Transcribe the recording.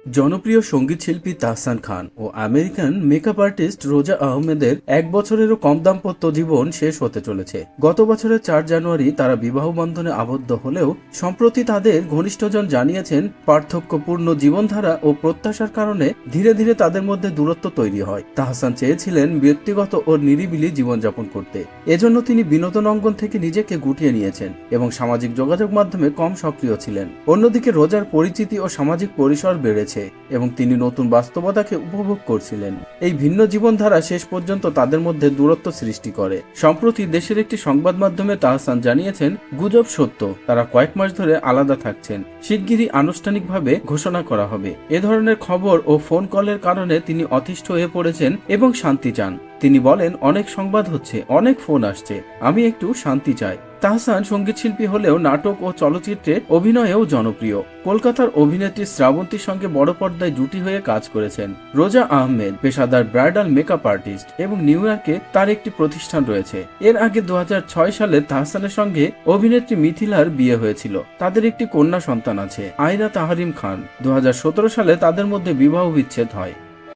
জনপ্রিয় সঙ্গীতশিল্পী তাহসান খান ও American makeup artist রোজা আহমেদের 1 বছরেরও কম দাম্পত্য জীবন শেষ হতে চলেছে। গত বছরের 4 জানুয়ারি তারা বিবাহ বন্ধনে আবদ্ধ হলেও সম্প্রতি তাদের ঘনিষ্ঠজন জানিয়েছেন পার্থক্যপূর্ণ জীবনধারা ও প্রত্যাশার কারণে ধীরে ধীরে তাদের মধ্যে দূরত্ব তৈরি হয়। তাহসান চেয়েছিলেন ব্যক্তিগত ও নিরিবিলি জীবনযাপন করতে, এজন্য তিনি বিনোদন অঙ্গন থেকে নিজেকে গুটিয়ে নিয়েছেন এবং সামাজিক যোগাযোগ মাধ্যমে কম সক্রিয় ছিলেন। অন্যদিকে রোজার পরিচিতি ও সামাজিক পরিসর বেড়েছে এবং তিনি নতুন বাস্তবতাকে উপভোগ করছিলেন। এই ভিন্ন জীবনধারা শেষ পর্যন্ত তাদের মধ্যে দূরত্ব সৃষ্টি করে। সম্প্রতি দেশের একটি সংবাদ মাধ্যমে তাহসান জানিয়েছেন, গুজব সত্য, তারা কয়েক মাস ধরে আলাদা থাকছেন। শিগগিরই আনুষ্ঠানিকভাবে ঘোষণা করা হবে। এ ধরনের খবর ও ফোন কলের কারণে তিনি অতিষ্ঠ হয়ে পড়েছেন এবং শান্তি চান। তিনি বলেন, অনেক সংবাদ হচ্ছে, অনেক ফোন আসছে, আমি একটু শান্তি চাই। তাহসান সঙ্গীতশিল্পী হলেও নাটক ও চলচ্চিত্রে অভিনয়েও জনপ্রিয়। কলকাতার অভিনেত্রী শ্রাবন্তীর সঙ্গে বড় পর্দায় জুটি হয়ে কাজ করেছেন। রোজা আহমেদ পেশাদার ব্রাইডাল মেকআপ আর্টিস্ট এবং নিউ ইয়র্কে তার একটি প্রতিষ্ঠান রয়েছে। এর আগে 2006 সালে তাহসানের সঙ্গে অভিনেত্রী মিথিলার বিয়ে হয়েছিল। তাদের একটি কন্যা সন্তান আছে, আয়রা তাহরিম খান। 2017 সালে তাদের মধ্যে বিবাহ বিচ্ছেদ হয়।